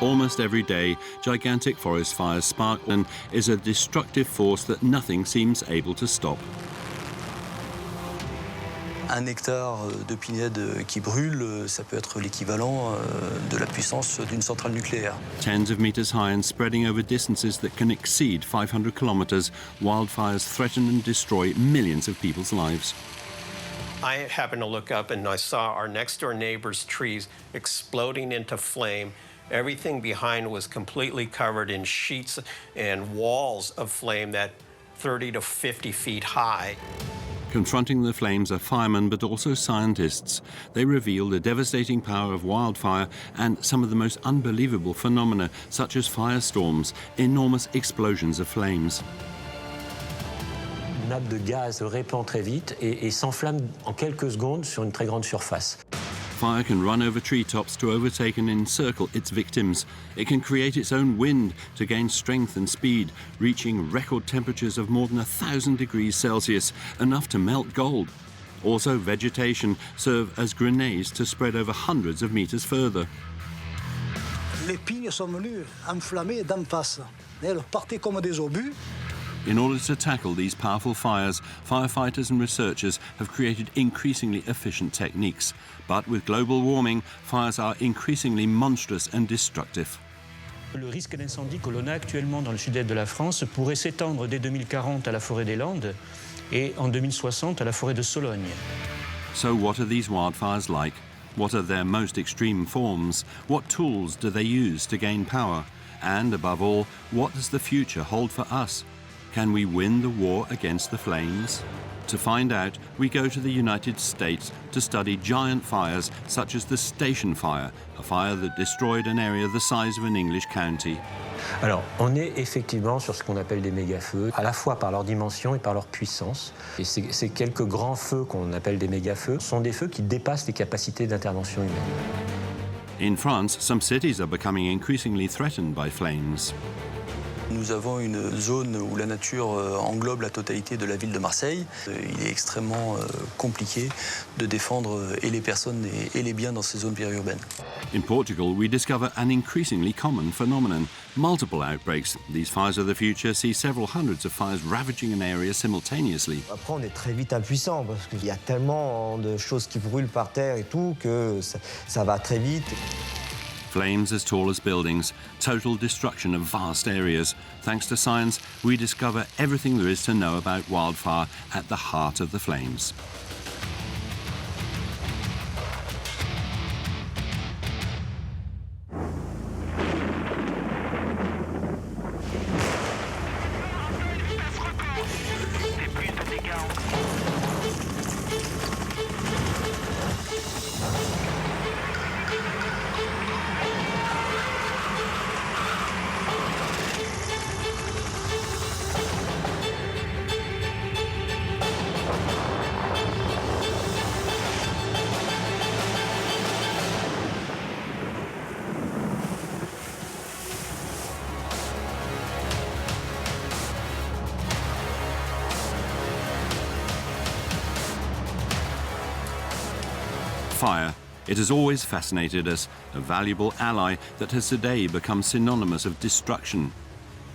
Almost every day, gigantic forest fires spark and is a destructive force that nothing seems able to stop. Un hectare de pinède qui brûle, ça peut être l'équivalent de la puissance d'une centrale nucléaire. Tens of meters high and spreading over distances that can exceed 500 kilometers, wildfires threaten and destroy millions of people's lives. I happened to look up and I saw our next door neighbor's trees exploding into flame. Everything behind was completely covered in sheets and walls of flame that 30 to 50 feet high. Confronting the flames are firemen, but also scientists. They reveal the devastating power of wildfire and some of the most unbelievable phenomena, such as firestorms, enormous explosions of flames. Une nappe de gaz se répand très vite et s'enflamme en quelques secondes sur une très grande surface. Fire can run over treetops to overtake and encircle its victims. It can create its own wind to gain strength and speed, reaching record temperatures of more than 1,000 degrees Celsius, enough to melt gold. Also, vegetation serve as grenades to spread over hundreds of meters further. Les pignes sont venues enflammées d'en face. Elles partaient comme des obus. In order to tackle these powerful fires, firefighters and researchers have created increasingly efficient techniques. But with global warming, fires are increasingly monstrous and destructive. Le risque d'incendie que l'on a actuellement dans le sud-est de la France pourrait s'étendre dès 2040 à la forêt des Landes et en 2060 à la forêt de Sologne. So what are these wildfires like? What are their most extreme forms? What tools do they use to gain power? And above all, what does the future hold for us? Can we win the war against the flames? To find out, we go to the United States to study giant fires such as the Station Fire, a fire that destroyed an area the size of an English county. Alors, on est effectivement sur ce qu'on appelle des méga-feux, à la fois par leur dimension et par leur puissance. Et ces quelques grands feux qu'on appelle des méga-feux sont des feux qui dépassent les capacités d'intervention humaine. In France, some cities are becoming increasingly threatened by flames. Nous avons une zone où la nature englobe la totalité de la ville de Marseille. Il est extrêmement compliqué de défendre et les personnes et les biens dans ces zones périurbaines. In Portugal, we discover an increasingly common phenomenon, multiple outbreaks. These fires of the future see several hundreds of fires ravaging an area simultaneously. Après, on est très vite impuissant parce qu'il y a tellement de choses qui brûlent par terre et tout que ça va très vite. Flames as tall as buildings, total destruction of vast areas. Thanks to science, we discover everything there is to know about wildfire at the heart of the flames. Fire. It has always fascinated us, a valuable ally that has today become synonymous of destruction.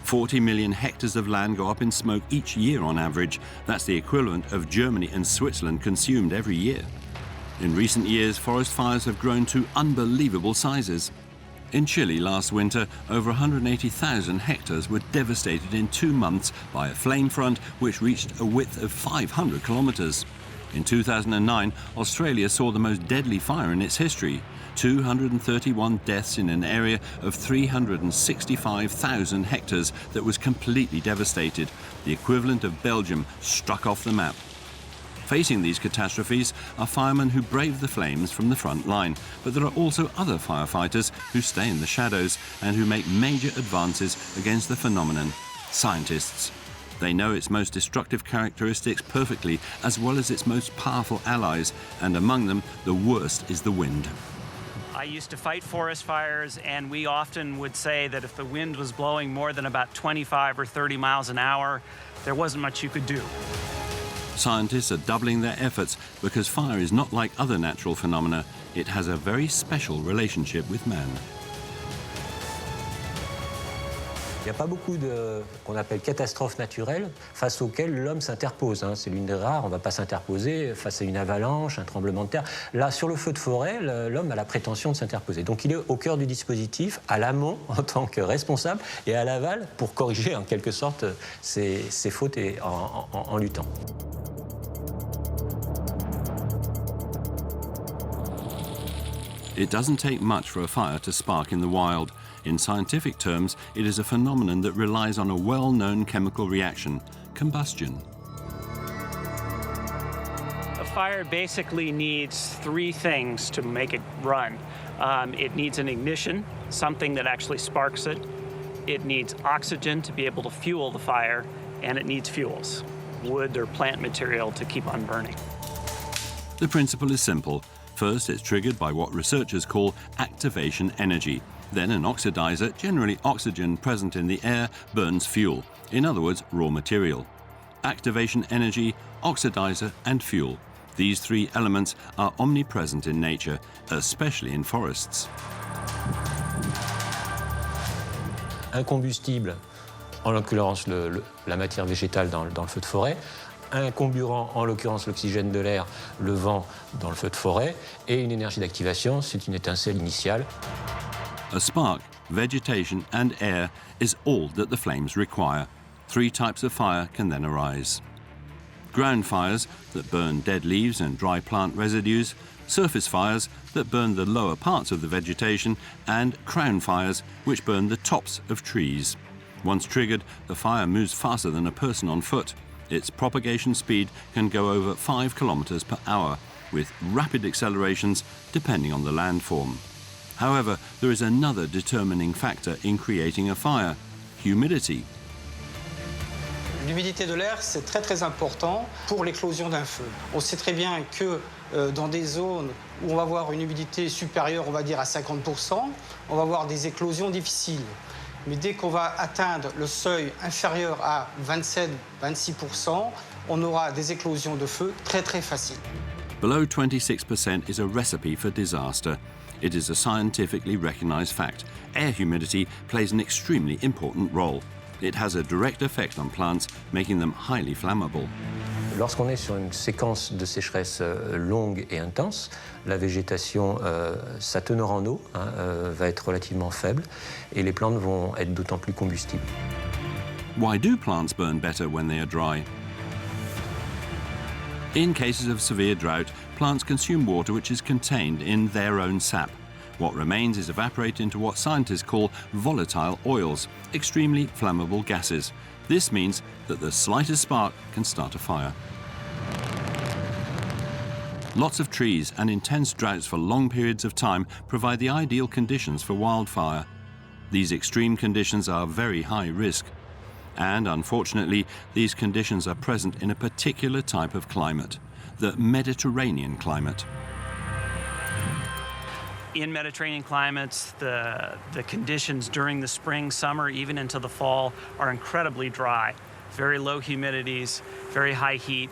40 million hectares of land go up in smoke each year on average. That's the equivalent of Germany and Switzerland consumed every year. In recent years, forest fires have grown to unbelievable sizes. In Chile last winter, over 180,000 hectares were devastated in 2 months by a flame front which reached a width of 500 kilometers. In 2009, Australia saw the most deadly fire in its history, 231 deaths in an area of 365,000 hectares that was completely devastated. The equivalent of Belgium struck off the map. Facing these catastrophes are firemen who brave the flames from the front line, but there are also other firefighters who stay in the shadows and who make major advances against the phenomenon, scientists. They know its most destructive characteristics perfectly, as well as its most powerful allies, and among them, the worst is the wind. I used to fight forest fires, and we often would say that if the wind was blowing more than about 25 or 30 miles an hour, there wasn't much you could do. Scientists are doubling their efforts because fire is not like other natural phenomena. It has a very special relationship with man. Il n'y a pas beaucoup de qu'on appelle catastrophes naturelles face auxquelles l'homme s'interpose. C'est l'une des rares, on ne va pas s'interposer face à une avalanche, un tremblement de terre. Là, sur le feu de forêt, l'homme a la prétention de s'interposer. Donc il est au cœur du dispositif, à l'amont en tant que responsable, et à l'aval pour corriger en quelque sorte ses fautes en luttant. It doesn't take much for a fire to spark in the wild. In scientific terms, it is a phenomenon that relies on a well-known chemical reaction, combustion. A fire basically needs three things to make it run. It needs an ignition, something that actually sparks it. It needs oxygen to be able to fuel the fire, and it needs fuels, wood or plant material to keep on burning. The principle is simple. First, it's triggered by what researchers call activation energy. Then an oxidizer, generally oxygen present in the air, burns fuel, in other words, raw material. Activation energy, oxidizer, and fuel. These three elements are omnipresent in nature, especially in forests. Un combustible, en l'occurrence la matière végétale dans le feu de forêt, un comburant, en l'occurrence l'oxygène de l'air, le vent dans le feu de forêt, et une énergie d'activation, c'est une étincelle initiale. A spark, vegetation, and air is all that the flames require. Three types of fire can then arise. Ground fires that burn dead leaves and dry plant residues, surface fires that burn the lower parts of the vegetation, and crown fires which burn the tops of trees. Once triggered, the fire moves faster than a person on foot. Its propagation speed can go over 5 kilometers per hour, with rapid accelerations depending on the landform. However, there is another determining factor in creating a fire: humidity. L'humidité de l'air, c'est très très important pour l'éclosion d'un feu. On sait très bien que dans des zones où on va avoir une humidité supérieure, on va dire à 50%, on va avoir des éclosions difficiles. Mais dès qu'on va atteindre le seuil inférieur à 27-26%, on aura des éclosions de feu très très faciles. Below 26% is a recipe for disaster. It is a scientifically recognized fact. Air humidity plays an extremely important role. It has a direct effect on plants, making them highly flammable. Lorsqu'on est sur une séquence de sécheresse longue et intense, la végétation, sa teneur en eau va être relativement faible et les plantes vont être d'autant plus combustibles. Why do plants burn better when they are dry? In cases of severe drought, plants consume water which is contained in their own sap. What remains is evaporated into what scientists call volatile oils, extremely flammable gases. This means that the slightest spark can start a fire. Lots of trees and intense droughts for long periods of time provide the ideal conditions for wildfire. These extreme conditions are very high risk. And unfortunately, these conditions are present in a particular type of climate, the Mediterranean climate. In Mediterranean climates, the conditions during the spring, summer, even into the fall are incredibly dry. Very low humidities, very high heat.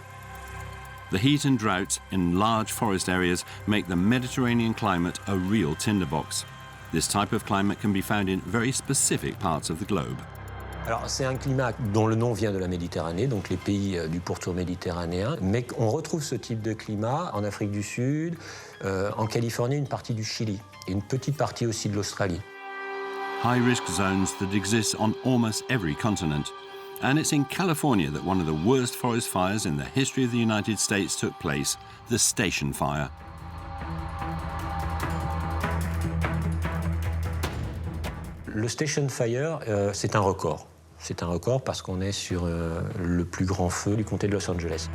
The heat and droughts in large forest areas make the Mediterranean climate a real tinderbox. This type of climate can be found in very specific parts of the globe. Alors, c'est un climat dont le nom vient de la Méditerranée, donc les pays du pourtour méditerranéen, mais on retrouve ce type de climat en Afrique du Sud, en Californie, une partie du Chili, et une petite partie aussi de l'Australie. High-risk zones that exist on almost every continent. And it's in California that one of the worst forest fires in the history of the United States took place, the Station Fire. Le Station Fire, c'est un record. C'est un record parce qu'on est sur le plus grand feu du comté de Los Angeles.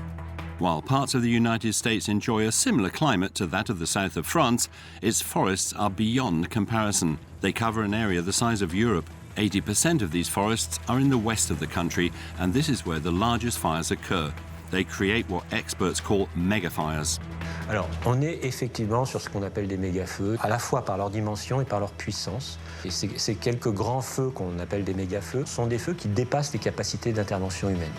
While parts of the United States enjoy a similar climate to that of the south of France, its forests are beyond comparison. They cover an area the size of Europe. 80% of these forests are in the west of the country, and this is where the largest fires occur. They create what experts call megafires. Alors, on est effectivement sur ce qu'on appelle des mégafeux, à la fois par leur dimension et par leur puissance. Et ces quelques grands feux qu'on appelle des mégafeux sont des feux qui dépassent les capacités d'intervention humaine.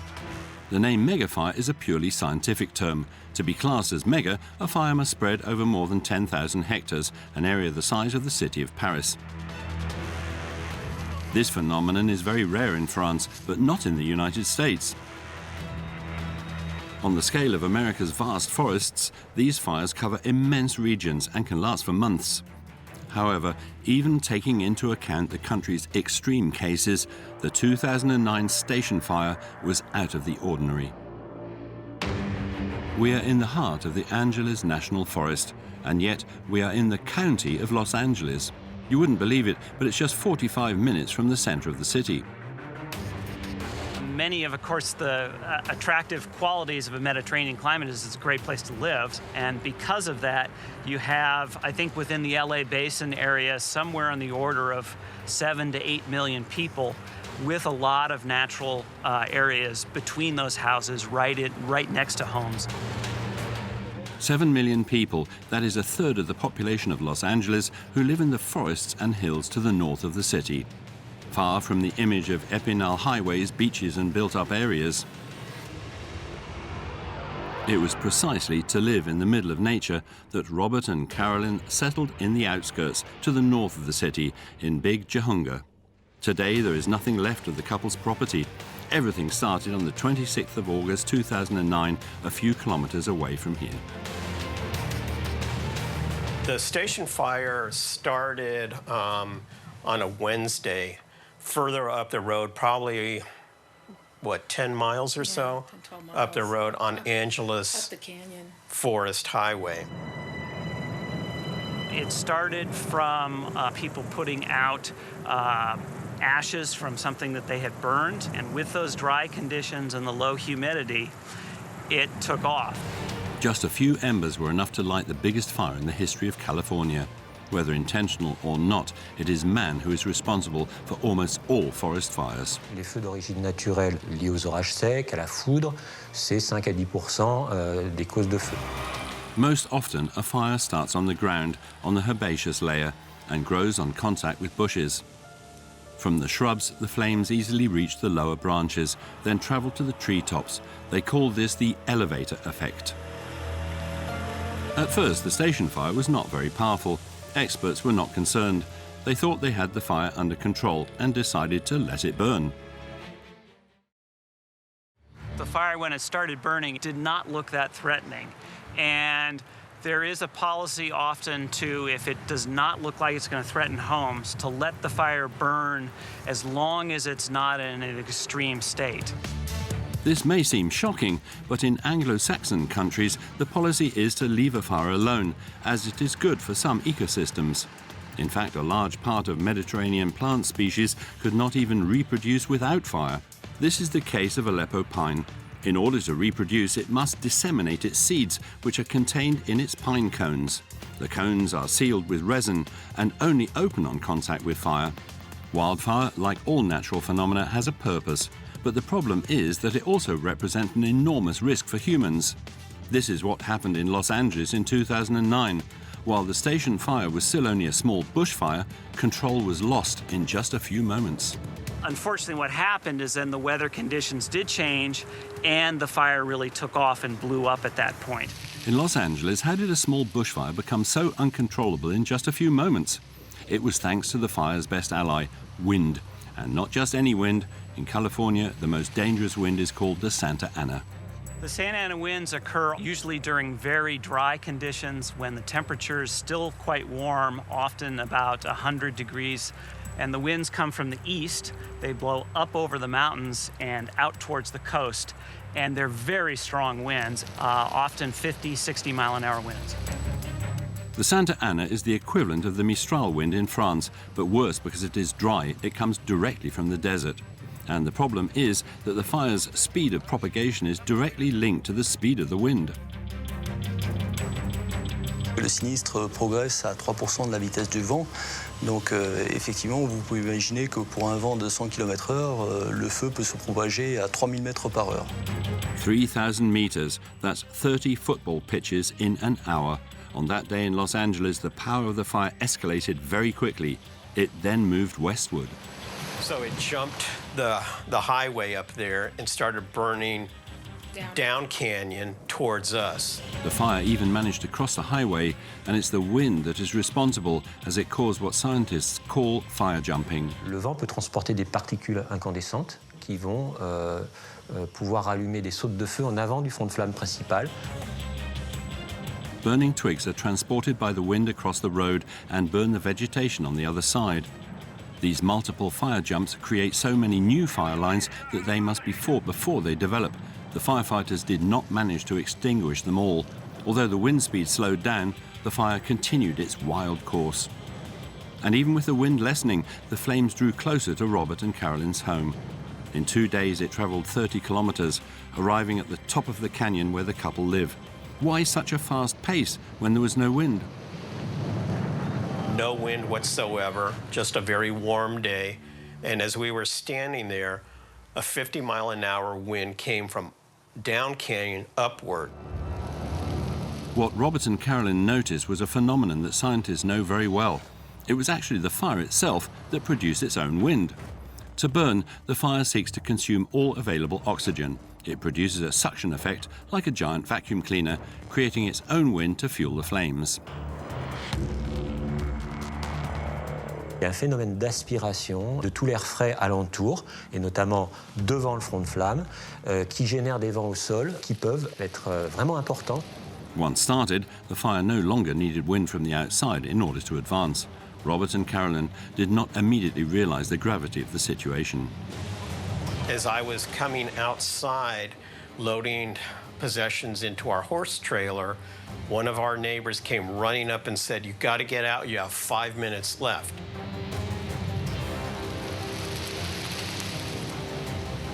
The name megafire is a purely scientific term. To be classed as mega, a fire must spread over more than 10,000 hectares, an area the size of the city of Paris. This phenomenon is very rare in France, but not in the United States. On the scale of America's vast forests, these fires cover immense regions and can last for months. However, even taking into account the country's extreme cases, the 2009 station fire was out of the ordinary. We are in the heart of the Angeles National Forest, and yet we are in the county of Los Angeles. You wouldn't believe it, but it's just 45 minutes from the center of the city. Many of course, the attractive qualities of a Mediterranean climate is it's a great place to live. And because of that, you have, I think within the LA Basin area, somewhere on the order of 7 to 8 million people with a lot of natural areas between those houses, right next to homes. 7 million people, that is a third of the population of Los Angeles, who live in the forests and hills to the north of the city, far from the image of Epinal highways, beaches and built-up areas. It was precisely to live in the middle of nature that Robert and Carolyn settled in the outskirts to the north of the city in Big Jahunga. Today there is nothing left of the couple's property. Everything started on the 26th of August 2009, a few kilometers away from here. The station fire started on a Wednesday, further up the road, probably, 10 miles or so 10, 12 miles. up the road on Angeles Up the canyon. Forest Highway. It started from people putting out ashes from something that they had burned, and with those dry conditions and the low humidity, it took off. Just a few embers were enough to light the biggest fire in the history of California. Whether intentional or not, it is man who is responsible for almost all forest fires. Les feux d'origine naturelle liés aux orages secs, à la foudre, c'est 5 à 10% des causes de feu. Most often, a fire starts on the ground, on the herbaceous layer, and grows on contact with bushes. From the shrubs, the flames easily reach the lower branches, then travel to the treetops. They call this the elevator effect. At first, the station fire was not very powerful. Experts were not concerned. They thought they had the fire under control and decided to let it burn. The fire, when it started burning, did not look that threatening. And there is a policy often to, if it does not look like it's going to threaten homes, to let the fire burn as long as it's not in an extreme state. This may seem shocking, but in Anglo-Saxon countries, the policy is to leave a fire alone, as it is good for some ecosystems. In fact, a large part of Mediterranean plant species could not even reproduce without fire. This is the case of Aleppo pine. In order to reproduce, it must disseminate its seeds, which are contained in its pine cones. The cones are sealed with resin and only open on contact with fire. Wildfire, like all natural phenomena, has a purpose. But the problem is that it also represents an enormous risk for humans. This is what happened in Los Angeles in 2009. While the station fire was still only a small bushfire, control was lost in just a few moments. Unfortunately, what happened is then the weather conditions did change and the fire really took off and blew up at that point. In Los Angeles, how did a small bushfire become so uncontrollable in just a few moments? It was thanks to the fire's best ally, wind. And not just any wind. In California, the most dangerous wind is called the Santa Ana. The Santa Ana winds occur usually during very dry conditions when the temperature is still quite warm, often about 100 degrees. And the winds come from the east. They blow up over the mountains and out towards the coast. And they're very strong winds, often 50, 60 mile an hour winds. The Santa Ana is the equivalent of the Mistral wind in France, but worse because it is dry. It comes directly from the desert. And the problem is that the fire's speed of propagation is directly linked to the speed of the wind. Le sinistre progresse à 3% de la vitesse du vent. Donc effectivement, vous pouvez imaginer que pour un vent de 100 km/h, le feu peut se propager à 3000 mètres par heure. 3,000 meters, that's 30 football pitches in an hour. On that day in Los Angeles, the power of the fire escalated very quickly. It then moved westward. So it jumped the highway up there and started burning down canyon towards us. The fire even managed to cross the highway, and it's the wind that is responsible, as it caused what scientists call fire jumping. Le vent peut transporter des particules incandescentes qui vont pouvoir allumer des sautes de feu en avant du front de flamme principal. Burning twigs are transported by the wind across the road and burn the vegetation on the other side. These multiple fire jumps create so many new fire lines that they must be fought before they develop. The firefighters did not manage to extinguish them all. Although the wind speed slowed down, the fire continued its wild course. And even with the wind lessening, the flames drew closer to Robert and Carolyn's home. In 2 days, it traveled 30 kilometers, arriving at the top of the canyon where the couple live. Why such a fast pace when there was no wind? No wind whatsoever, just a very warm day. And as we were standing there, a 50-mile-an-hour wind came from down canyon upward. What Robert and Carolyn noticed was a phenomenon that scientists know very well. It was actually the fire itself that produced its own wind. To burn, the fire seeks to consume all available oxygen. It produces a suction effect like a giant vacuum cleaner, creating its own wind to fuel the flames. Il y a un phénomène d'aspiration de tout l'air frais alentour, et notamment devant le front de flamme, qui génère des vents au sol qui peuvent être vraiment importants. Once started, the fire no longer needed wind from the outside in order to advance. Robert and Carolyn did not immediately realize the gravity of the situation. As I was coming outside, loading possessions into our horse trailer, one of our neighbors came running up and said, "You got to get out, you have 5 minutes left."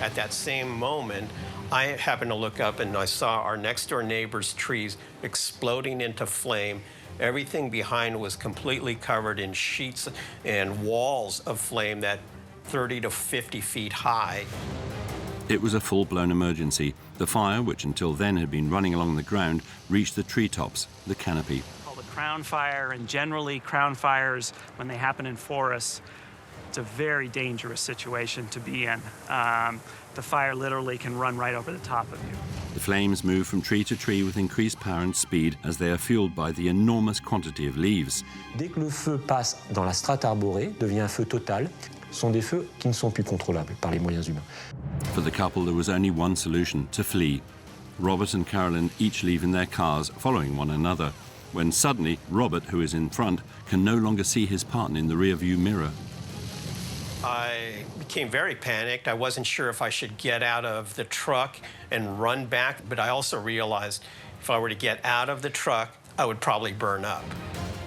At that same moment, I happened to look up and I saw our next door neighbor's trees exploding into flame. Everything behind was completely covered in sheets and walls of flame that 30 to 50 feet high. It was a full-blown emergency. The fire, which until then had been running along the ground, reached the treetops, the canopy. Called a crown fire, and generally crown fires, when they happen in forests, it's a very dangerous situation to be in. The fire literally can run right over the top of you. The flames move from tree to tree with increased power and speed as they are fueled by the enormous quantity of leaves. Dès que le feu passe dans la strate arborée, devient un feu total, ce sont des feux qui ne sont plus contrôlables par les moyens humains. For the couple, there was only one solution: to flee. Robert and Carolyn each leave in their cars, following one another, when suddenly Robert, who is in front, can no longer see his partner in the rear-view mirror. I became very panicked. I wasn't sure if I should get out of the truck and run back, but I also realized if I were to get out of the truck, I would probably burn up.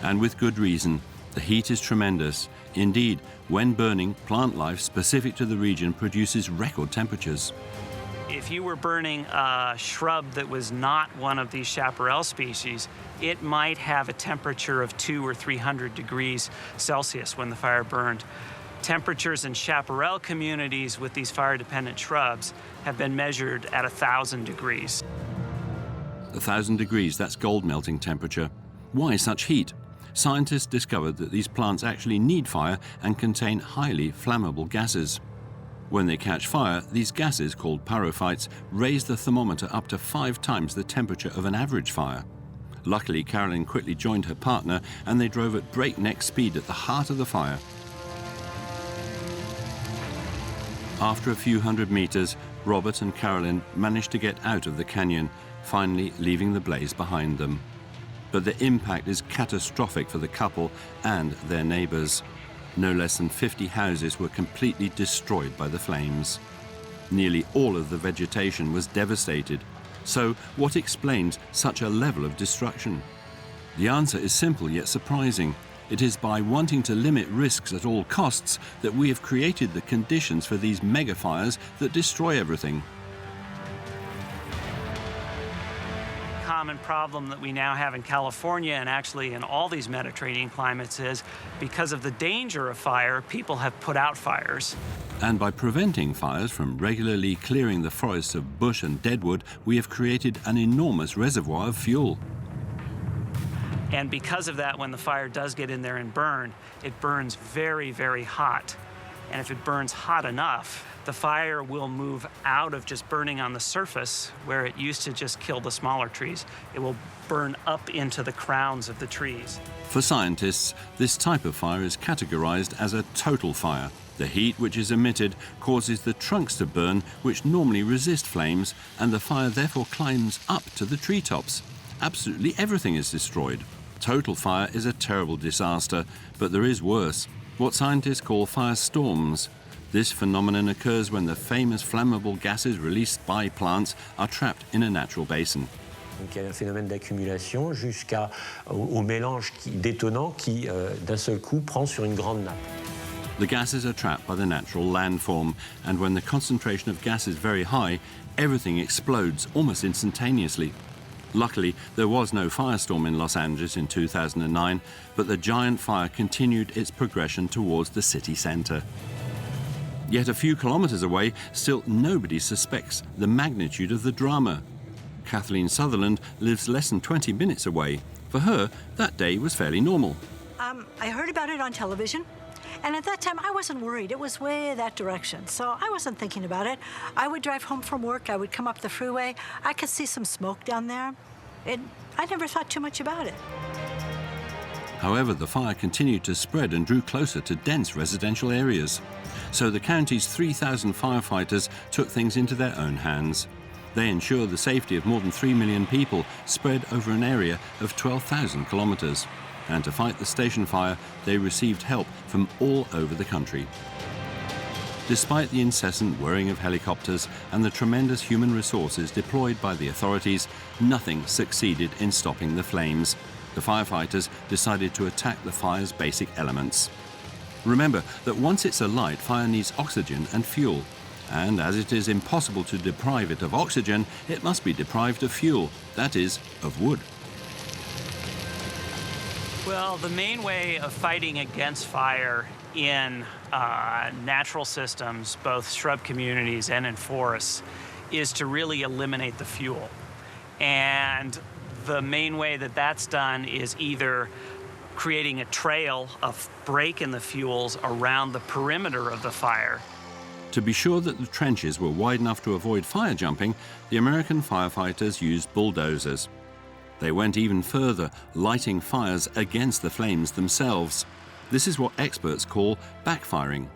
And with good reason. The heat is tremendous. Indeed, when burning, plant life specific to the region produces record temperatures. If you were burning a shrub that was not one of these chaparral species, it might have a temperature of 200 or 300 degrees Celsius when the fire burned. Temperatures in chaparral communities with these fire-dependent shrubs have been measured at 1,000 degrees. 1,000 degrees, that's gold melting temperature. Why such heat? Scientists discovered that these plants actually need fire and contain highly flammable gases. When they catch fire, these gases, called pyrophytes, raise the thermometer up to 5 times the temperature of an average fire. Luckily, Carolyn quickly joined her partner and they drove at breakneck speed at the heart of the fire. After a few hundred meters, Robert and Carolyn managed to get out of the canyon, finally leaving the blaze behind them. But the impact is catastrophic for the couple and their neighbors. No less than 50 houses were completely destroyed by the flames. Nearly all of the vegetation was devastated. So what explains such a level of destruction? The answer is simple yet surprising. It is by wanting to limit risks at all costs that we have created the conditions for these megafires that destroy everything. Common problem that we now have in California and actually in all these Mediterranean climates is because of the danger of fire, people have put out fires. And by preventing fires from regularly clearing the forests of bush and deadwood, we have created an enormous reservoir of fuel. And because of that, when the fire does get in there and burn, it burns very, very hot. And if it burns hot enough, the fire will move out of just burning on the surface where it used to just kill the smaller trees. It will burn up into the crowns of the trees. For scientists, this type of fire is categorized as a total fire. The heat which is emitted causes the trunks to burn, which normally resist flames, and the fire therefore climbs up to the treetops. Absolutely everything is destroyed. Total fire is a terrible disaster, but there is worse, what scientists call firestorms. This phenomenon occurs when the famous flammable gases released by plants are trapped in a natural basin. Donc il y a un phénomène d'accumulation jusqu'au mélange détonnant qui, d'un seul coup, prend sur une grande nappe. The gases are trapped by the natural landform, and when the concentration of gas is very high, everything explodes almost instantaneously. Luckily, there was no firestorm in Los Angeles in 2009, but the giant fire continued its progression towards the city center. Yet a few kilometers away, still nobody suspects the magnitude of the drama. Kathleen Sutherland lives less than 20 minutes away. For her, that day was fairly normal. I heard about it on television, and at that time I wasn't worried. It was way that direction, so I wasn't thinking about it. I would drive home from work, I would come up the freeway, I could see some smoke down there. I never thought too much about it. However, the fire continued to spread and drew closer to dense residential areas. So the county's 3,000 firefighters took things into their own hands. They ensured the safety of more than 3 million people spread over an area of 12,000 kilometers. And to fight the station fire, they received help from all over the country. Despite the incessant whirring of helicopters and the tremendous human resources deployed by the authorities, nothing succeeded in stopping the flames. The firefighters decided to attack the fire's basic elements. Remember that once it's alight, fire needs oxygen and fuel. And as it is impossible to deprive it of oxygen, it must be deprived of fuel, that is, of wood. Well, the main way of fighting against fire in natural systems, both shrub communities and in forests, is to really eliminate the fuel. And the main way that that's done is either creating a trail of break in the fuels around the perimeter of the fire. To be sure that the trenches were wide enough to avoid fire jumping, the American firefighters used bulldozers. They went even further, lighting fires against the flames themselves. This is what experts call backfiring.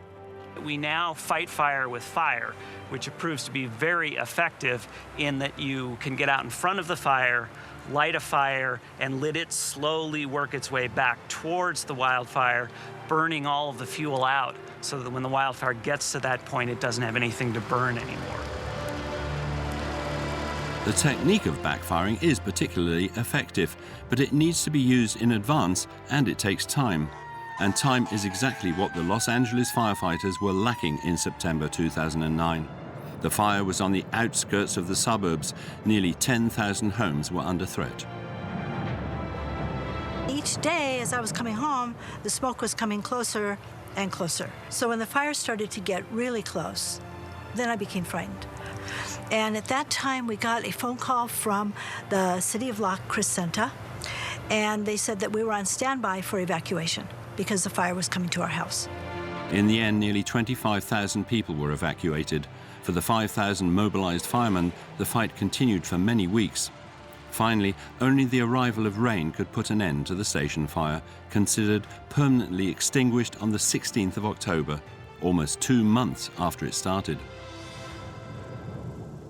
We now fight fire with fire, which proves to be very effective in that you can get out in front of the fire, light a fire, and let it slowly work its way back towards the wildfire, burning all of the fuel out so that when the wildfire gets to that point, it doesn't have anything to burn anymore. The technique of backfiring is particularly effective, but it needs to be used in advance and it takes time. And time is exactly what the Los Angeles firefighters were lacking in September 2009. The fire was on the outskirts of the suburbs. Nearly 10,000 homes were under threat. Each day as I was coming home, the smoke was coming closer and closer. So when the fire started to get really close, then I became frightened. And at that time, we got a phone call from the city of La Crescenta, and they said that we were on standby for evacuation because the fire was coming to our house. In the end, nearly 25,000 people were evacuated. For the 5,000 mobilized firemen, the fight continued for many weeks. Finally, only the arrival of rain could put an end to the station fire, considered permanently extinguished on the 16th of October, almost 2 months after it started.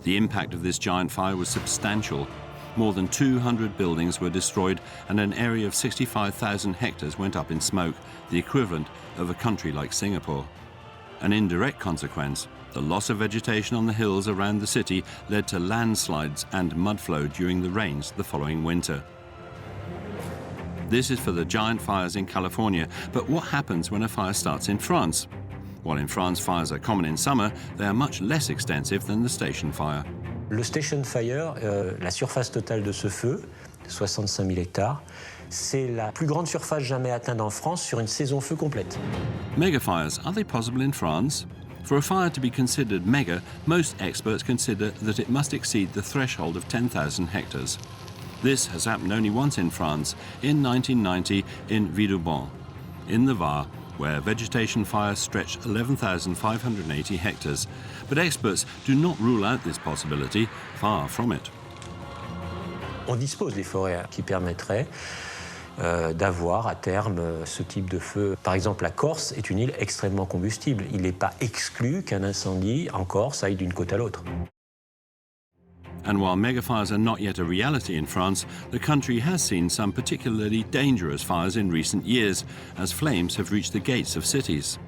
The impact of this giant fire was substantial. More than 200 buildings were destroyed and an area of 65,000 hectares went up in smoke, the equivalent of a country like Singapore. An indirect consequence, the loss of vegetation on the hills around the city led to landslides and mudflow during the rains the following winter. This is for the giant fires in California, but what happens when a fire starts in France? While in France fires are common in summer, they are much less extensive than the station fire. Le station fire, la surface totale de ce feu, 65 000 hectares, c'est la plus grande surface jamais atteinte en France sur une saison feu complète. Megafires, are they possible in France? For a fire to be considered mega, most experts consider that it must exceed the threshold of 10,000 hectares. This has happened only once in France, in 1990 in Villeurbanne. In the Var, where vegetation fires stretched 11,580 hectares. But experts do not rule out this possibility, far from it. On dispose des forêts qui permettraient d'avoir à terme ce type de feu. Par exemple, la Corse est une île extrêmement combustible. Il n'est pas exclu qu'un incendie en Corse aille d'une côte à l'autre. And while megafires are not yet a reality in France, the country has seen some particularly dangerous fires in recent years, as flames have reached the gates of cities.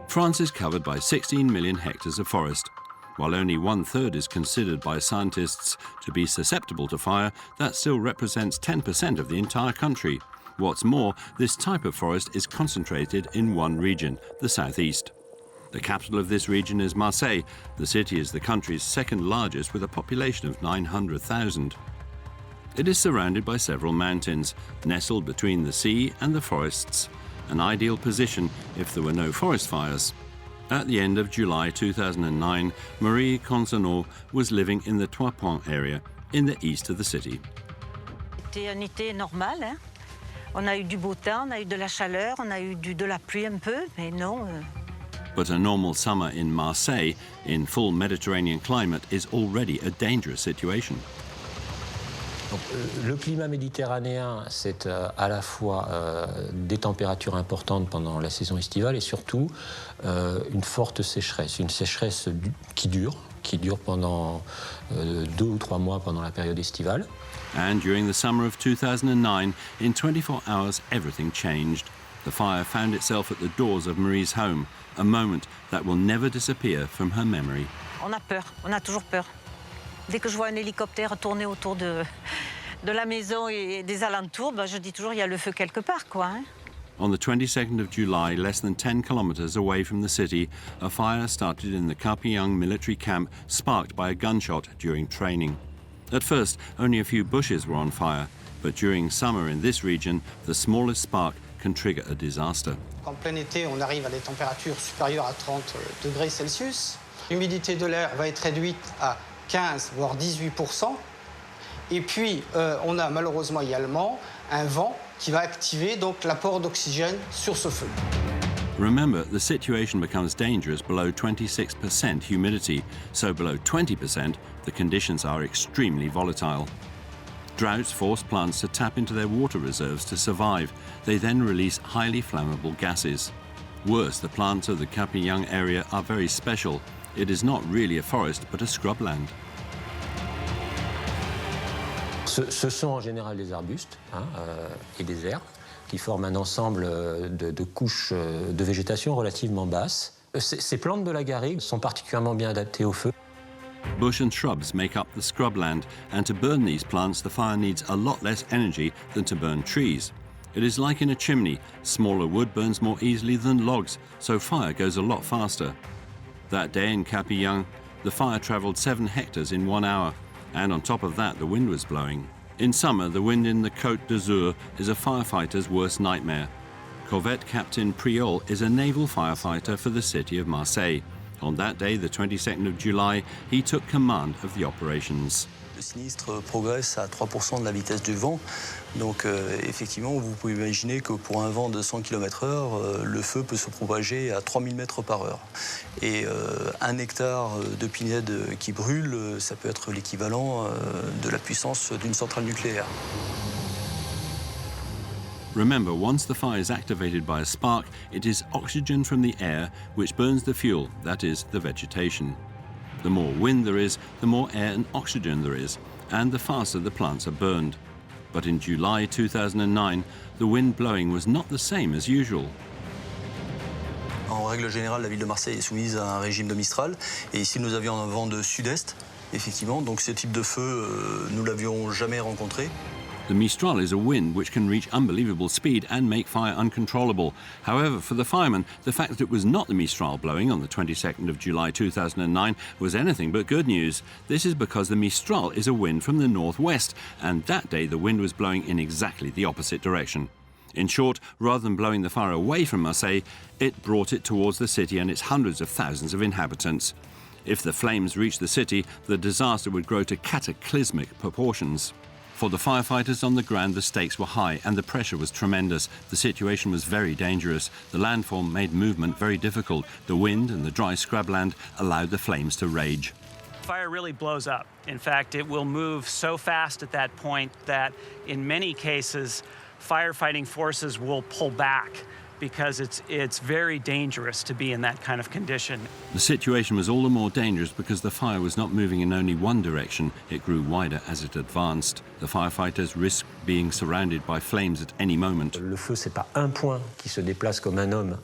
France is covered by 16 million hectares of forest. While only 1/3 is considered by scientists to be susceptible to fire, that still represents 10% of the entire country. What's more, this type of forest is concentrated in one region, the southeast. The capital of this region is Marseille. The city is the country's second largest with a population of 900,000. It is surrounded by several mountains, nestled between the sea and the forests, an ideal position if there were no forest fires. At the end of July 2009, Marie Consenot was living in the Trois Ponts area in the east of the city. C'était un été normal, hein? On a eu du beau temps, on a eu de la chaleur, on a eu de la pluie un peu, mais non. But a normal summer in Marseille, in full Mediterranean climate, is already a dangerous situation. Donc, le climat méditerranéen, c'est à la fois des températures importantes pendant la saison estivale et surtout une forte sécheresse. Une sécheresse qui dure pendant 2 ou 3 mois pendant la période estivale. And during the summer of 2009, in 24 hours, everything changed. The fire found itself at the doors of Marie's home, a moment that will never disappear from her memory. On a peur, on a toujours peur. Dès que je vois un hélicoptère tourner autour de la maison et des alentours, je dis toujours il y a le feu quelque part, quoi. Hein? On the 22nd of July, less than 10 kilometers away from the city, a fire started in the Capillon military camp, sparked by a gunshot during training. At first, only a few bushes were on fire, but during summer in this region, the smallest spark can trigger a disaster. En plein été, on arrive à des températures supérieures à 30 degrés Celsius. L'humidité de l'air va être réduite à 15 voire 18%. Et puis, on a malheureusement également un vent qui va activer donc l'apport d'oxygène sur ce feu. Remember, the situation becomes dangerous below 26% humidity, so below 20%, the conditions are extremely volatile. Droughts force plants to tap into their water reserves to survive. They then release highly flammable gases. Worse, the plants of the Capillon area are very special. It is not really a forest, but a scrubland. Ce sont en général des arbustes et des herbes qui forment un ensemble de couches de végétation relativement basses. Ces plantes de la garrigue sont particulièrement bien adaptées au feu. Bush and shrubs make up the scrubland, and to burn these plants, the fire needs a lot less energy than to burn trees. It is like in a chimney. Smaller wood burns more easily than logs, so fire goes a lot faster. That day in Capillon, the fire travelled 7 hectares in 1 hour, and on top of that, the wind was blowing. In summer, the wind in the Côte d'Azur is a firefighter's worst nightmare. Corvette Captain Priol is a naval firefighter for the city of Marseille. On that day, the 22nd of July, he took command of the operations. Le sinistre progresse à 3% de la vitesse du vent. Donc effectivement, vous pouvez imaginer que pour un vent de 100 km/h, le feu peut se propager à 3000 mètres par heure. Et 1 hectare de pinède qui brûle, ça peut être l'équivalent de la puissance d'une centrale nucléaire. Remember, once the fire is activated by a spark, it is oxygen from the air which burns the fuel, that is, the vegetation. The more wind there is, the more air and oxygen there is, and the faster the plants are burned. But in July 2009, the wind blowing was not the same as usual. En règle générale, la ville de Marseille est soumise à un régime de Mistral. Et ici, nous avions un vent de sud-est, effectivement. Donc ce type de feu, nous l'avions jamais rencontré. The Mistral is a wind which can reach unbelievable speed and make fire uncontrollable. However, for the firemen, the fact that it was not the Mistral blowing on the 22nd of July 2009 was anything but good news. This is because the Mistral is a wind from the northwest, and that day the wind was blowing in exactly the opposite direction. In short, rather than blowing the fire away from Marseille, it brought it towards the city and its hundreds of thousands of inhabitants. If the flames reached the city, the disaster would grow to cataclysmic proportions. For the firefighters on the ground, the stakes were high and the pressure was tremendous. The situation was very dangerous. The landform made movement very difficult. The wind and the dry scrubland allowed the flames to rage. Fire really blows up. In fact, it will move so fast at that point that in many cases, firefighting forces will pull back because it's very dangerous to be in that kind of condition. The situation was all the more dangerous because the fire was not moving in only one direction. It grew wider as it advanced. The firefighters risked being surrounded by flames at any moment. Le feu, c'est pas un point qui se déplace comme un homme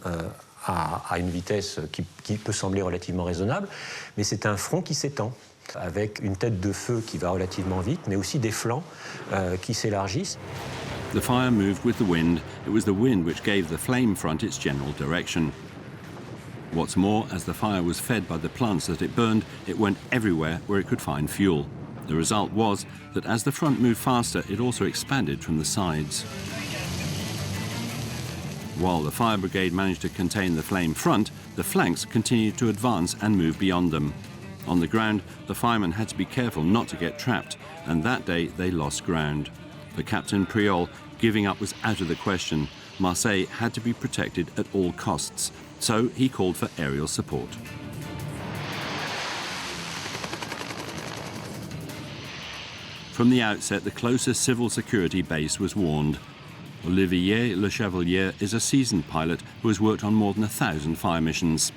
à une vitesse qui peut sembler relativement raisonnable, mais c'est un front qui s'étend, avec une tête de feu qui va relativement vite, mais aussi des flancs qui s'élargissent. The fire moved with the wind. It was the wind which gave the flame front its general direction. What's more, as the fire was fed by the plants that it burned, it went everywhere where it could find fuel. The result was that as the front moved faster, it also expanded from the sides. While the fire brigade managed to contain the flame front, the flanks continued to advance and move beyond them. On the ground, the firemen had to be careful not to get trapped, and that day they lost ground. For Captain Priol, giving up was out of the question. Marseille had to be protected at all costs, so he called for aerial support. From the outset, the closest civil security base was warned. Olivier Le Chevalier is a seasoned pilot who has worked on more than 1,000 fire missions.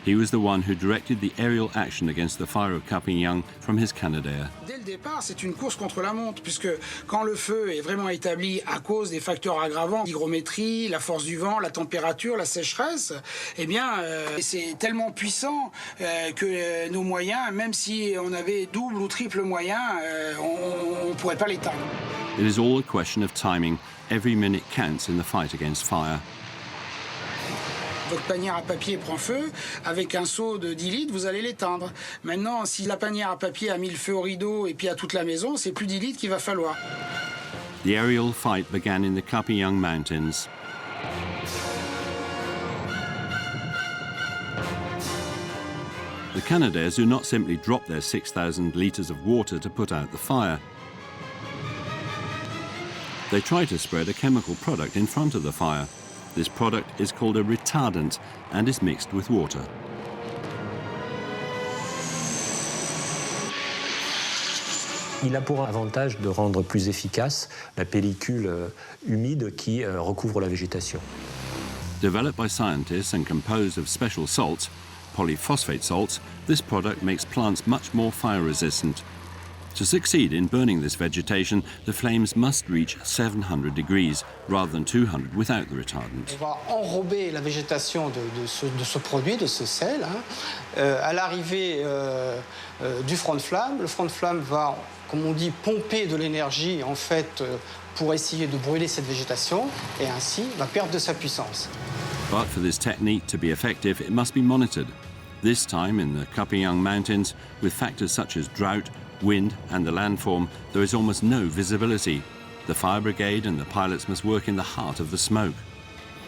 He was the one who directed the aerial action against the fire of Capignan from his Canadair. Dès le départ, c'est une course contre la montre, puisque quand le feu est vraiment établi à cause des facteurs aggravants, l'hygrométrie, la force du vent, la température, la sécheresse, eh bien, c'est tellement puissant que nos moyens, même si on avait double ou triple moyens, on ne pourrait pas l'éteindre. It is all a question of timing. Every minute counts in the fight against fire. Votre panière à papier prend feu, avec un seau de 10 litres, vous allez l'éteindre. Maintenant, si la panière à papier a mis le feu au rideau et puis à toute la maison, c'est plus 10 litres qu'il va falloir. The aerial fight began in the Capignan Mountains. The Canadairs do not simply drop their 6,000 litres of water to put out the fire. They try to spread a chemical product in front of the fire. This product is called a retardant and is mixed with water. Il a pour avantage de rendre plus efficace la pellicule humide qui recouvre la végétation. Developed by scientists and composed of special salts, polyphosphate salts, this product makes plants much more fire-resistant. To succeed in burning this vegetation, the flames must reach 700 degrees rather than 200 without the retardant. On va enrober la végétation de ce produit, de ce sel, à l'arrivée du front de flamme. Le front de flamme va, comme on dit, pomper de l'énergie en fait pour essayer de brûler cette végétation et ainsi va perdre de sa puissance. But for this technique to be effective, it must be monitored. This time in the Capignan Mountains, with factors such as drought, wind and the landform, there is almost no visibility. The fire brigade and the pilots must work in the heart of the smoke.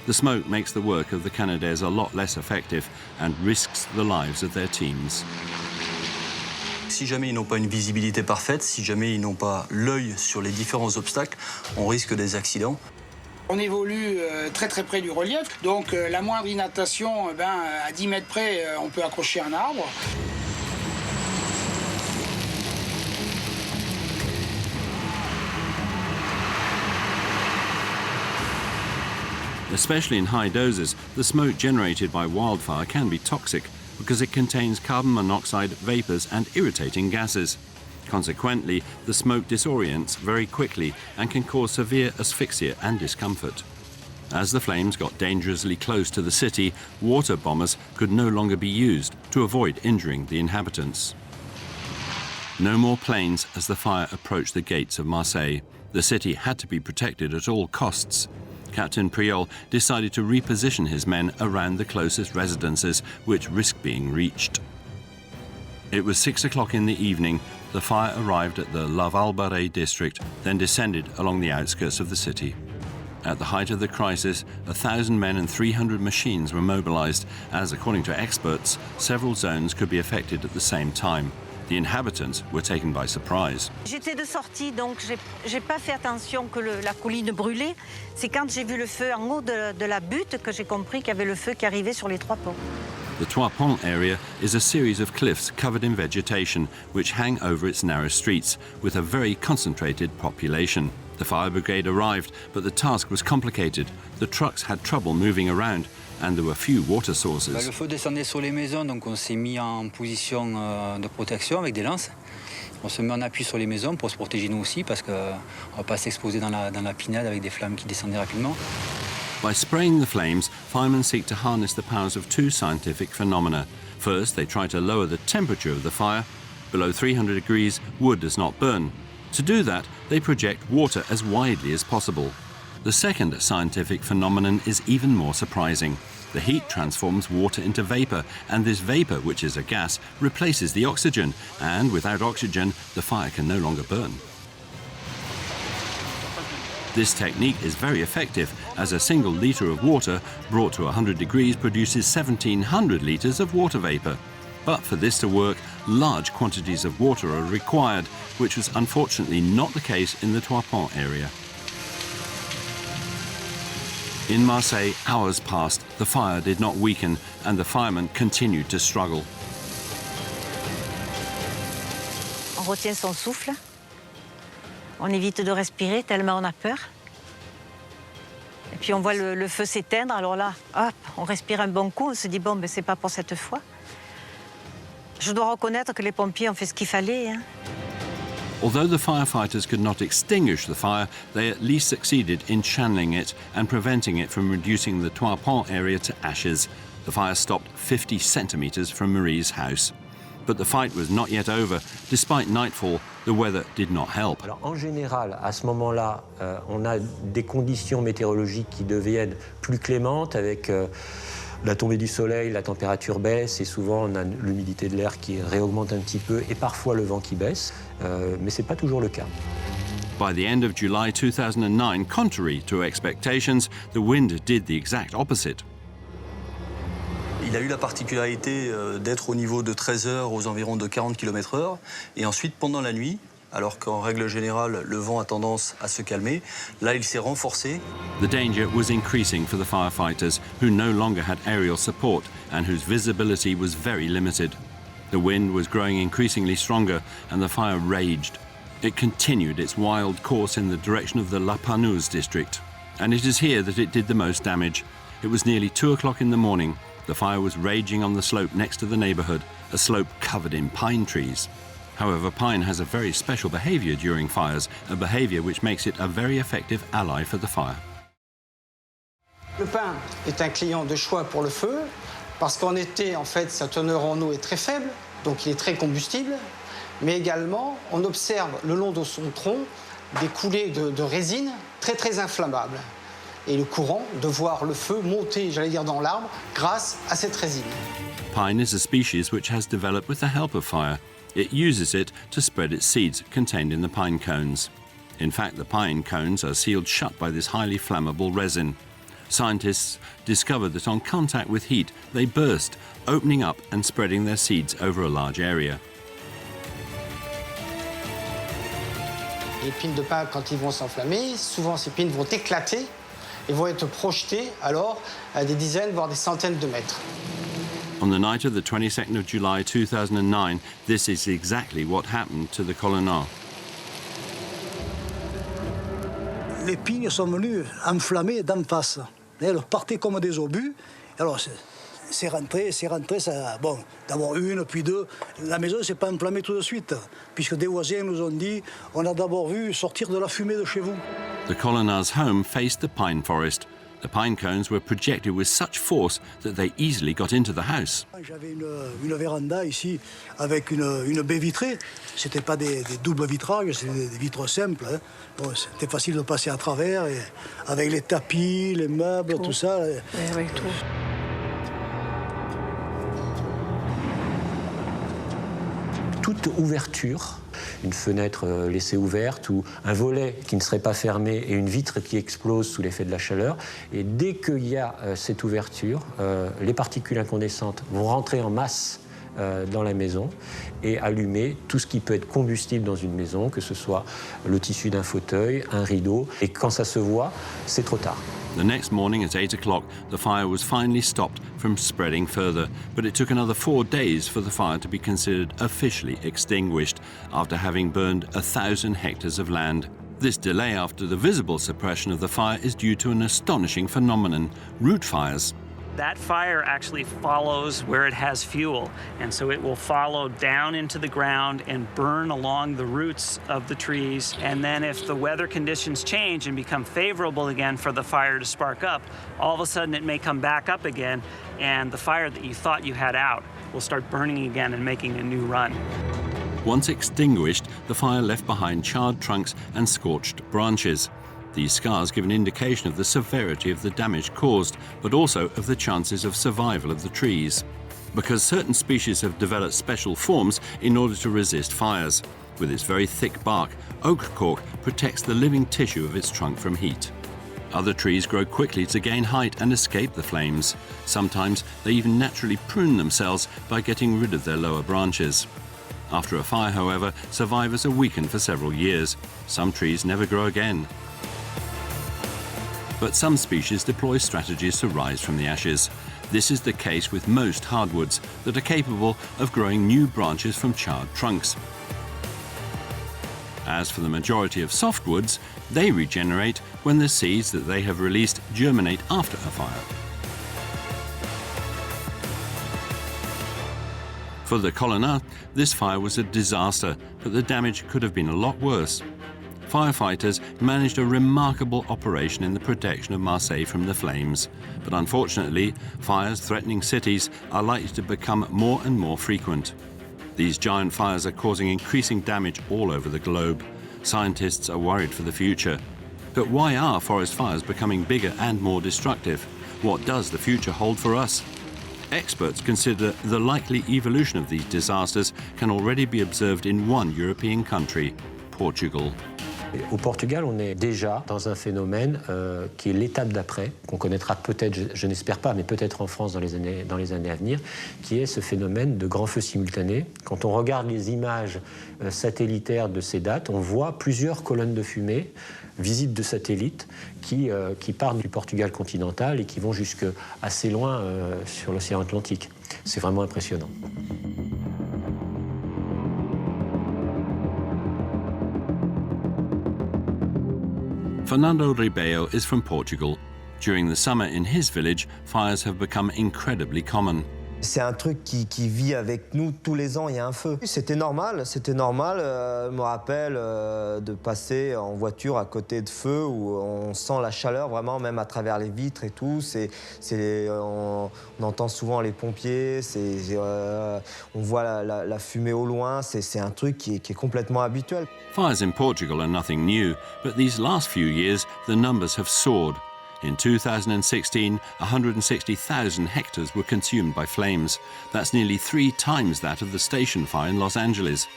The smoke makes the work of the Canadairs a lot less effective and risks the lives of their teams. Si jamais ils n'ont pas une visibilité parfaite, si jamais ils n'ont pas l'œil sur les différents obstacles, on risque des accidents. On évolue très très près du relief, donc la moindre inattention, à 10 mètres près, on peut accrocher un arbre. Especially in high doses, the smoke generated by wildfire can be toxic because it contains carbon monoxide, vapors and irritating gases. Consequently, the smoke disorients very quickly and can cause severe asphyxia and discomfort. As the flames got dangerously close to the city, water bombers could no longer be used to avoid injuring the inhabitants. No more planes as the fire approached the gates of Marseille. The city had to be protected at all costs. Captain Priol decided to reposition his men around the closest residences, which risked being reached. It was 6 o'clock in the evening. The fire arrived at the La Valbarret district, then descended along the outskirts of the city. At the height of the crisis, 1,000 men and 300 machines were mobilized, as according to experts, several zones could be affected at the same time. The inhabitants were taken by surprise. J'étais de sortie, donc j'ai pas fait attention que la colline brûlait. C'est quand j'ai vu le feu en haut de la butte que j'ai compris qu'il y avait le feu qui arrivait sur les 3 ponts. The Trois Ponts area is a series of cliffs covered in vegetation which hang over its narrow streets with a very concentrated population. The fire brigade arrived, but the task was complicated. The trucks had trouble moving around and there were few water sources. Le feu descendait sur les maisons, donc on s'est mis en position de protection avec des lances. On se met en appui sur les maisons pour se protéger nous aussi parce qu'on ne va pas s'exposer dans la pinade avec des flammes qui descendaient rapidement. By spraying the flames, firemen seek to harness the powers of 2 scientific phenomena. First, they try to lower the temperature of the fire. Below 300 degrees, wood does not burn. To do that, they project water as widely as possible. The second scientific phenomenon is even more surprising. The heat transforms water into vapor, and this vapor, which is a gas, replaces the oxygen, and without oxygen, the fire can no longer burn. This technique is very effective, as a single litre of water brought to 100 degrees produces 1,700 litres of water vapour. But for this to work, large quantities of water are required, which was unfortunately not the case in the Trois Ponts area. In Marseille, hours passed, the fire did not weaken, and the firemen continued to struggle. On retient son souffle. On évite de respirer tellement on a peur. Et puis on voit le feu s'éteindre, alors là, hop, on respire un bon coup, on se dit bon, ben c'est pas pour cette fois. Je dois reconnaître que les pompiers ont fait ce qu'il fallait. Hein. Although the firefighters could not extinguish the fire, they at least succeeded in channeling it and preventing it from reducing the Trois Ponts area to ashes. The fire stopped 50 centimetres from Marie's house. But the fight was not yet over. Despite nightfall, the weather did not help. Alors, en général, à ce moment-là, on a des conditions météorologiques qui deviennent plus clémentes avec la tombée du soleil, la température baisse et souvent on a l'humidité de l'air qui réaugmente un petit peu et parfois le vent qui baisse, mais ce n'est pas toujours le cas. By the end of July 2009, contrary to expectations, the wind did the exact opposite. Il a eu la particularité d'être au niveau de 13 heures aux environs de 40 km/h. Et ensuite, pendant la nuit, alors qu'en règle générale, le vent a tendance à se calmer, là, il s'est renforcé. The danger was increasing for the firefighters, who no longer had aerial support and whose visibility was very limited. The wind was growing increasingly stronger and the fire raged. It continued its wild course in the direction of the La Panouse district. And it is here that it did the most damage. It was nearly 2 o'clock in the morning. The fire was raging on the slope next to the neighbourhood, a slope covered in pine trees. However, pine has a very special behaviour during fires, a behaviour which makes it a very effective ally for the fire. Le pin est un client de choix pour le feu, parce qu'en été, en fait, sa teneur en eau est très faible, donc il est très combustible, mais également, on observe le long de son tronc des coulées de résine très inflammables. Et le courant de voir le feu monter, j'allais dire, dans l'arbre grâce à cette résine. Pine is a species which has developed with the help of fire. It uses it to spread its seeds contained in the pine cones. In fact, the pine cones are sealed shut by this highly flammable resin. Scientists discovered that on contact with heat, they burst, opening up and spreading their seeds over a large area. Les pines de pin, quand ils vont s'enflammer, souvent ces pines vont éclater et vont être projetés alors à des dizaines, voire des centaines de mètres. On the night of the 22nd of July 2009, this is exactly what happened to the colonel. Les pignes sont venues enflammer d'en face. Elles partaient comme des obus. Alors c'est rentré, ça, bon, d'abord une, puis deux. La maison ne s'est pas enflammée tout de suite, puisque des voisins nous ont dit on a d'abord vu sortir de la fumée de chez vous. The colonel's home faced the pine forest. The pine cones were projected with such force that they easily got into the house. J'avais une véranda ici avec une baie vitrée. C'était pas des doubles vitrages, c'était des vitres simples. Hein. Bon, c'était facile de passer à travers, et avec les tapis, les meubles, tout ça. Oui, tout. Toute ouverture, une fenêtre laissée ouverte ou un volet qui ne serait pas fermé et une vitre qui explose sous l'effet de la chaleur. Et dès qu'il y a cette ouverture, les particules incandescentes vont rentrer en masse dans la maison et allumer tout ce qui peut être combustible dans une maison, que ce soit le tissu d'un fauteuil, un rideau. Et quand ça se voit, c'est trop tard. The next morning at 8 o'clock, the fire was finally stopped from spreading further, but it took another 4 days for the fire to be considered officially extinguished after having burned 1,000 hectares of land. This delay after the visible suppression of the fire is due to an astonishing phenomenon, root fires. That fire actually follows where it has fuel, and so it will follow down into the ground and burn along the roots of the trees. And then if the weather conditions change and become favorable again for the fire to spark up, all of a sudden it may come back up again, and the fire that you thought you had out will start burning again and making a new run. Once extinguished, the fire left behind charred trunks and scorched branches. These scars give an indication of the severity of the damage caused, but also of the chances of survival of the trees. Because certain species have developed special forms in order to resist fires. With its very thick bark, oak cork protects the living tissue of its trunk from heat. Other trees grow quickly to gain height and escape the flames. Sometimes they even naturally prune themselves by getting rid of their lower branches. After a fire, however, survivors are weakened for several years. Some trees never grow again. But some species deploy strategies to rise from the ashes. This is the case with most hardwoods that are capable of growing new branches from charred trunks. As for the majority of softwoods, they regenerate when the seeds that they have released germinate after a fire. For the Colonna, this fire was a disaster, but the damage could have been a lot worse. Firefighters managed a remarkable operation in the protection of Marseille from the flames. But unfortunately, fires threatening cities are likely to become more and more frequent. These giant fires are causing increasing damage all over the globe. Scientists are worried for the future. But why are forest fires becoming bigger and more destructive? What does the future hold for us? Experts consider the likely evolution of these disasters can already be observed in one European country, Portugal. Au Portugal, on est déjà dans un phénomène qui est l'étape d'après, qu'on connaîtra peut-être, je n'espère pas, mais peut-être en France dans les années à venir, qui est ce phénomène de grands feux simultanés. Quand on regarde les images satellitaires de ces dates, on voit plusieurs colonnes de fumée visibles de satellites qui partent du Portugal continental et qui vont jusque assez loin sur l'océan Atlantique. C'est vraiment impressionnant. Fernando Ribeiro is from Portugal. During the summer in his village, fires have become incredibly common. C'est un truc qui vit avec nous tous les ans, il y a un feu. C'était normal. Je me rappelle de passer en voiture à côté de feux où on sent la chaleur vraiment, même à travers les vitres et tout. On entend souvent les pompiers, on voit la fumée au loin. C'est un truc qui est complètement habituel. Fires in Portugal are nothing new, but these last few years, the numbers have soared. In 2016, 160,000 hectares were consumed by flames. That's nearly 3 times that of the station fire in Los Angeles.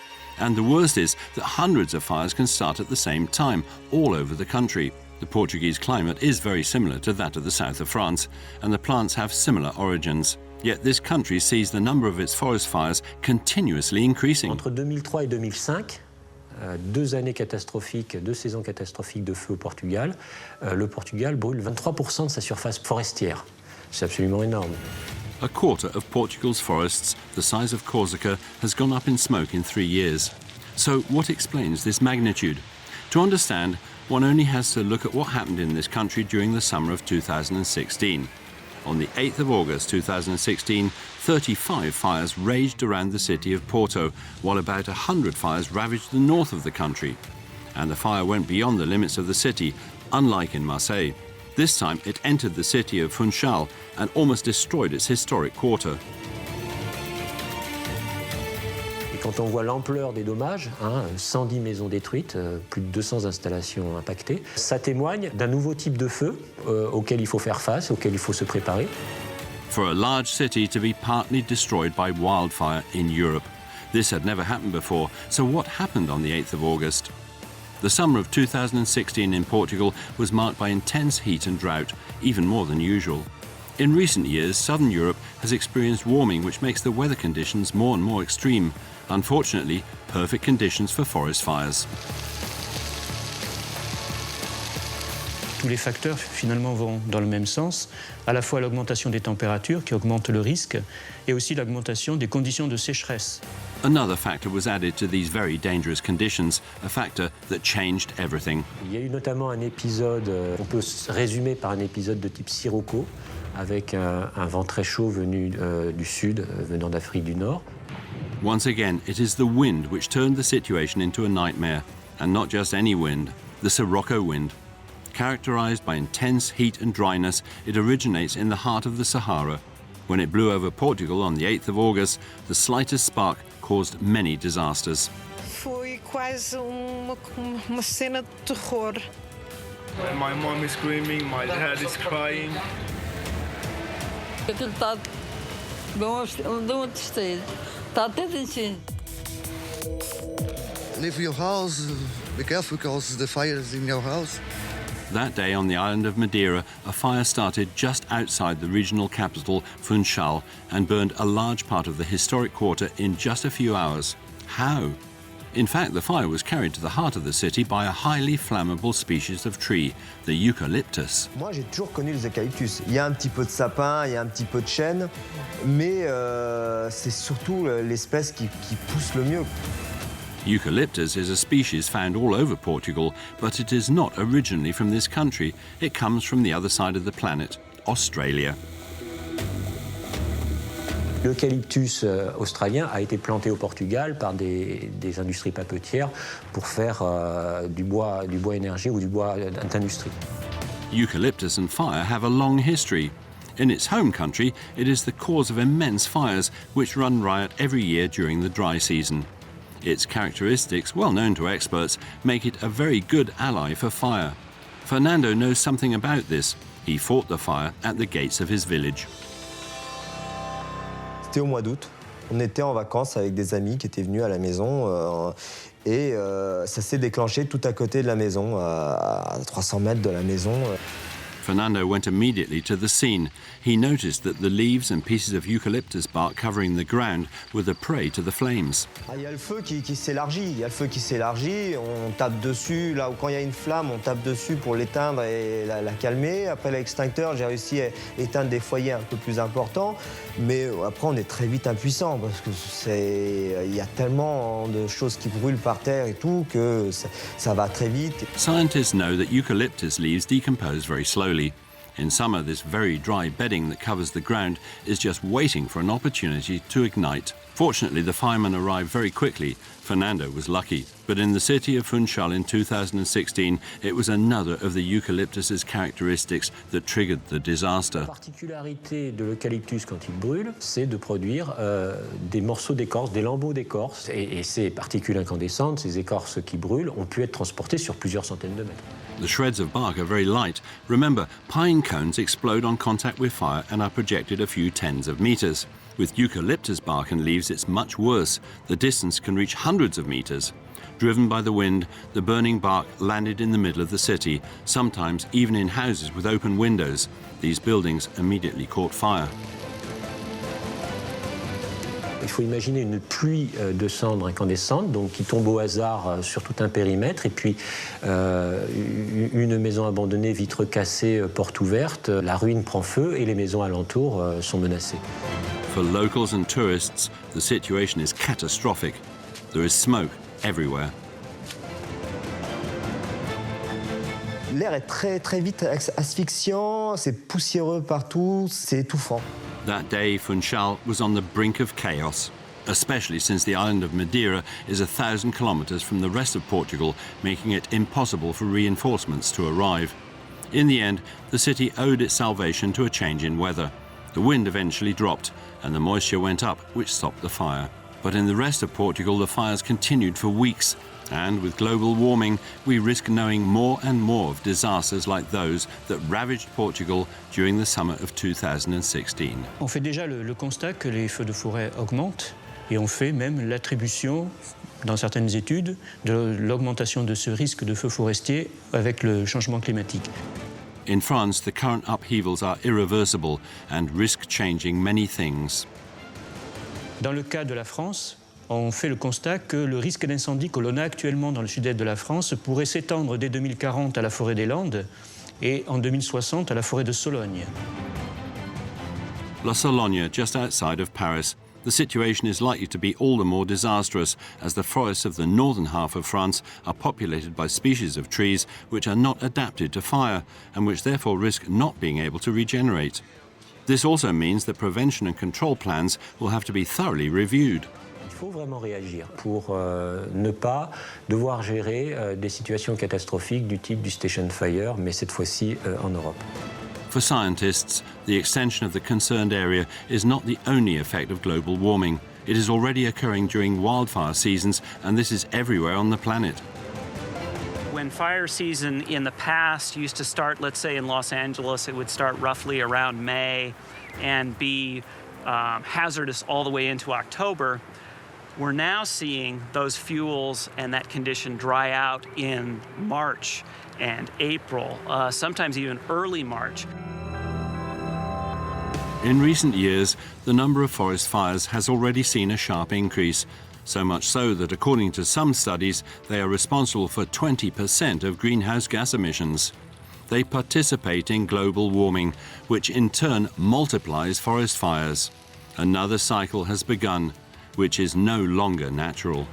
And the worst is that hundreds of fires can start at the same time, all over the country. The Portuguese climate is very similar to that of the south of France, and the plants have similar origins. Yet this country sees the number of its forest fires continuously increasing. Entre 2003 et 2005, 2 années catastrophiques, 2 saisons catastrophiques de feu au Portugal, le Portugal brûle 23% de sa surface forestière. C'est absolument énorme. A quarter of Portugal's forests, the size of Corsica, has gone up in smoke in 3 years. So what explains this magnitude? To understand, one only has to look at what happened in this country during the summer of 2016. On the 8th of August 2016, 35 fires raged around the city of Porto, while about 100 fires ravaged the north of the country. And the fire went beyond the limits of the city, unlike in Marseille. This time it entered the city of Funchal and almost destroyed its historic quarter. Quand on voit l'ampleur des dommages, 110 maisons détruites, plus de 200 installations impactées, ça témoigne d'un nouveau type de feu auquel il faut faire face, auquel il faut se préparer. For a large city to be partly destroyed by wildfire in Europe. This had never happened before, so what happened on the 8th of August? The summer of 2016 in Portugal was marked by intense heat and drought, even more than usual. In recent years, southern Europe has experienced warming which makes the weather conditions more and more extreme. Unfortunately, perfect conditions for forest fires. Tous les facteurs finalement vont dans le même sens, à la fois l'augmentation des températures qui augmente le risque et aussi l'augmentation des conditions de sécheresse. Another factor was added to these very dangerous conditions, a factor that changed everything. Il y a eu notamment un épisode, on peut résumer par un épisode de type sirocco, avec un vent très chaud venu du sud, venant d'Afrique du Nord. Once again, it is the wind which turned the situation into a nightmare, and not just any wind, the sirocco wind. Characterized by intense heat and dryness, it originates in the heart of the Sahara. When it blew over Portugal on the 8th of August, the slightest spark caused many disasters. Foi quase uma cena de terror. My mom is screaming, my dad is crying. Aquilo está de uma tristeza. Está até de incêndio. Leave your house, be careful because the fire is in your house. That day on the island of Madeira, a fire started just outside the regional capital, Funchal, and burned a large part of the historic quarter in just a few hours. How? In fact, the fire was carried to the heart of the city by a highly flammable species of tree, the eucalyptus. Moi, j'ai toujours connu les eucalyptus. Il y a un petit peu de sapin, il y a un petit peu de chêne, mais c'est surtout l'espèce qui pousse le mieux. Eucalyptus is a species found all over Portugal, but it is not originally from this country. It comes from the other side of the planet, Australia. L'eucalyptus australien a été planté au Portugal par des industries papetières pour faire du bois énergie ou du bois d'industrie. Eucalyptus and fire have a long history. In its home country, it is the cause of immense fires which run riot every year during the dry season. Its characteristics, well known to experts, make it a very good ally for fire. Fernando knows something about this. He fought the fire at the gates of his village. C'était au mois d'août. On était en vacances avec des amis qui étaient venus à la maison et ça s'est déclenché tout à côté de la maison, à 300 mètres de la maison. Fernando went immediately to the scene. He noticed that the leaves and pieces of eucalyptus bark covering the ground were the prey to the flames. Il y a le feu qui s'élargit, on tape dessus, là où quand il y a une flamme, on tape dessus pour l'éteindre et la calmer. Après l'extincteur, j'ai réussi à éteindre des foyers un peu plus importants, mais après on est très vite impuissant parce que il y a tellement de choses qui brûlent par terre et tout que ça va très vite. Scientists know that eucalyptus leaves decompose very slowly. In summer, this very dry bedding that covers the ground is just waiting for an opportunity to ignite. Fortunately, the firemen arrived very quickly. Fernando was lucky. But in the city of Funchal in 2016, it was another of the eucalyptus's characteristics that triggered the disaster. La particularité de l'eucalyptus quand il brûle, c'est de produire des morceaux d'écorce, des lambeaux d'écorce. Et ces particules incandescentes, ces écorces qui brûlent, ont pu être transportées sur plusieurs centaines de mètres. The shreds of bark are very light. Remember, pine cones explode on contact with fire and are projected a few tens of meters. With eucalyptus bark and leaves, it's much worse. The distance can reach hundreds of meters. Driven by the wind, the burning bark landed in the middle of the city, sometimes even in houses with open windows. These buildings immediately caught fire. Il faut imaginer une pluie de cendres incandescentes, donc qui tombe au hasard sur tout un périmètre, et puis une maison abandonnée, vitres cassées, porte ouverte, la ruine prend feu et les maisons alentours sont menacées. For locals and tourists, the situation is catastrophic. There is smoke everywhere. L'air est très vite asphyxiant, c'est poussiéreux partout, c'est étouffant. That day, Funchal was on the brink of chaos, especially since the island of Madeira is 1,000 kilometers from the rest of Portugal, making it impossible for reinforcements to arrive. In the end, the city owed its salvation to a change in weather. The wind eventually dropped, and the moisture went up, which stopped the fire. But in the rest of Portugal, the fires continued for weeks. And with global warming, we risk knowing more and more of disasters like those that ravaged Portugal during the summer of 2016. On fait déjà le constat que les feux de forêt augmentent et on fait même l'attribution, dans certaines études, de l'augmentation de ce risque de feux forestiers avec le changement climatique. In France, the current upheavals are irreversible and risk changing many things. Dans le cas de la France, on fait le constat que le risque d'incendie que l'on a actuellement dans le sud-est de la France pourrait s'étendre dès 2040 à la forêt des Landes et en 2060 à la forêt de Sologne. La Sologne, just outside of Paris. The situation is likely to be all the more disastrous as the forests of the northern half of France are populated by species of trees which are not adapted to fire and which therefore risk not being able to regenerate. This also means that prevention and control plans will have to be thoroughly reviewed. Il faut vraiment réagir pour ne pas devoir gérer des situations catastrophiques du type du station fire, mais cette fois-ci en Europe. For scientists, the extension of the concerned area is not the only effect of global warming. It is already occurring during wildfire seasons, and this is everywhere on the planet. When fire season in the past used to start, let's say in Los Angeles, it would start roughly around May and be hazardous all the way into October. We're now seeing those fuels and that condition dry out in March and April, sometimes even early March. In recent years, the number of forest fires has already seen a sharp increase, so much so that according to some studies, they are responsible for 20% of greenhouse gas emissions. They participate in global warming, which in turn multiplies forest fires. Another cycle has begun, which is no longer natural.